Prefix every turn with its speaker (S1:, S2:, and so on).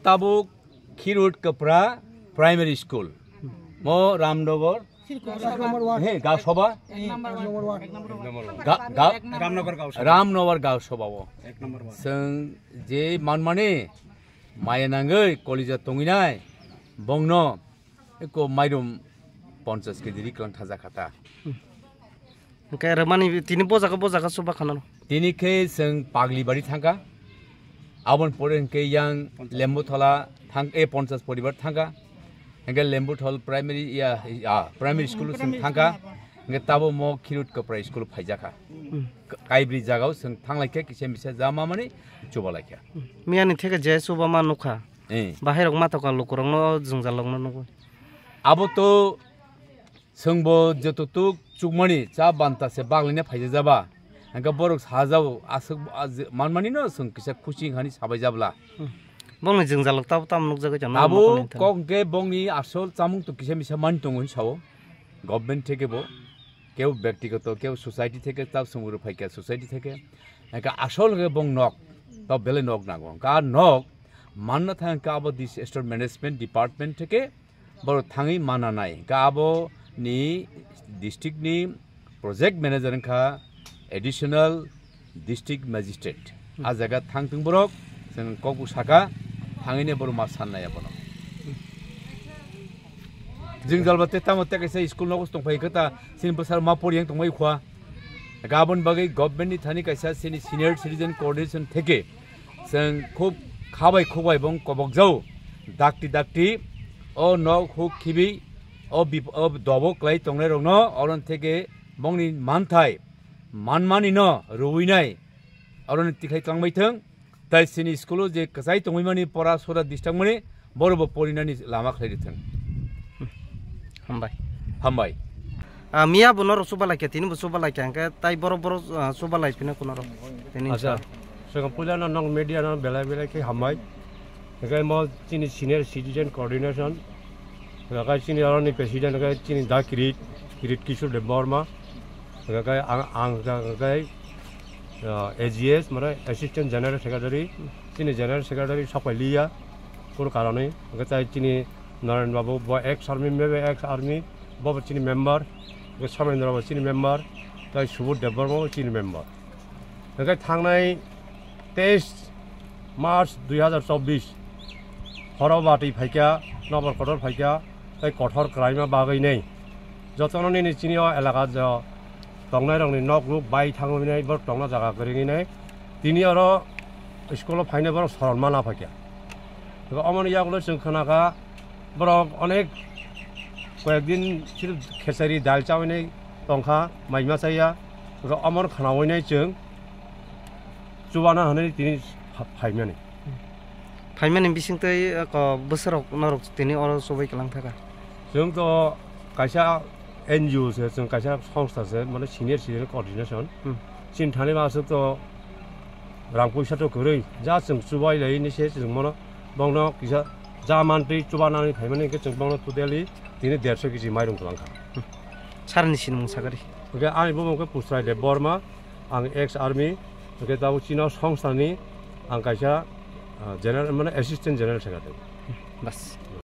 S1: tabuk Khirut Kapra Primary School. Mo Ramnagar. Hey, Gaw Sabha. Ramnagar Gaw Sabha. Seng je manmani mayanangai kolija tonginai bongno eko mairum 50 kediri klan thaja khata.
S2: Kayak remani tini bojaga soba khanan.
S1: Tini ke seng pagli bari thangka. Abon poren ke yang lembu thola thang 50 poribar thangka. Engke lembu thol primary school seng thangka. Engke tabo mo Khirut Kapra school phaijaka. Kaibri jagao seng thanglai ke bisa jama mani coba lagi.
S2: Miani theke jai soba ma nukha. Bahirok mata ka lokurang no jungjalong no nugo.
S1: Abo to sengbo jototuk chukmani cha banta se baglina phaija jaba. Engke borok sajao asuk manmani no seng kisa khushi khani sabai jabla.
S2: Bongni jungjalok tam nukjaga jana.
S1: Abo kongke bongni asol chamung to kisa misa man tongun sao. Government theke bo কেউ ব্যক্তিগত কেউ society থেকে তাও সমুদ্র ফাইকা society থেকে একটা আসল এবং নক তাও বেলে নক নাগো কার নক মান্না থাকে কাবো দিস স্টোর ম্যানেজমেন্ট ডিপার্টমেন্ট থেকে বড় থাঙি মানা নাই কাবো নি ডিস্ট্রিক্ট নি প্রজেক্ট ম্যানেজার খা এডিশনাল ডিস্ট্রিক্ট ম্যাজিস্ট্রেট আ জায়গা থাংতুং বরক जों ককু সাকা থাঙিনে বড় মাছ সাননায়া বনো जों जालबाते तामते कैसे स्कूल नगस दंफाय खोता सिन बोसार मा परियां दंबाय खवा गाबोन बागै गभर्नमेन्ट नि थानि कैसा सिनि सिनियर सिटिजन कोअर्डिनेशन थेके जों खूब खाबाय बं कबकजाव दाक्ति ओ न खूब खिबि ओ दबक लाई तंगनाय रंनो अरन थेके बंनि मानथाय मानमानि न रुइनाय अरन तिखाय तंबाय थों ताइ सिनि स्कूल जे कसाय तंबायमानि परा सरा दिस्टांमनि बरबो परिनानि Lama खैरिथों Hambai.
S2: Mia bunor soba lagi, tini bu soba lagi, angka tai boro soba lagi pina kunoro. Tini.
S3: Asa, sekarang pula nong media nong bela ke hambai. Sekarang mau cini senior citizen coordination. Sekarang cini orang ni presiden, sekarang cini dah kirit Kishore Debbarma. Sekarang AGS, mana assistant general secretary, cini general secretary siapa liya, pun karane. Sekarang cini Narayan Babu, ex-army, Babu Chini member, Samendra Babu Chini member, Tai Subut Debbarma Chini member. Dekat thangnai 23 March 2024, Horobati Phaika, Nobor Kotor Phaika, Tai Kotor crime bagai nei. Jotono ni Chini elaka jo tongnai rongni nok group bai thangoi nei bor tongna jaga koringi nei. Tini aro school phaine bor sormana phakia. To amoni yagulo जों खोनागा বরক অনেক কয়েকদিন ছিল খেসারি ডাল চাওয়াই টংখা মাইমা চাইয়া আমার খানা হইনাই जों जुबाना होनानै তিনি
S2: फाइमानि बिसिंतै बोसोराव नरक तिनि अर सबाय कलां थाका
S3: जोंथ' कायसा एनजिअ सो जों कायसा संस्थासो माने सिनियर सिटिजेन कोअर्डिनेशन सिन थाने मासोथ' रां पैसाथ' गरै जा जों जुबाय लायनि से जों माने बंनो किसा जा मानथै जुबानानै फाइमानि के जों बंनो टोटेलि दिनै 150 केजि माइरं कलांखा
S2: सारनि सिन मुसागारि
S3: ओके आं बुंगो पुस्राय दे बर्मा आं एक्स आर्मी ओके दाउ चिना संस्थानि आं कायसा जनरल माने असिस्टेंट जनरल सेक्रेटारि
S2: बस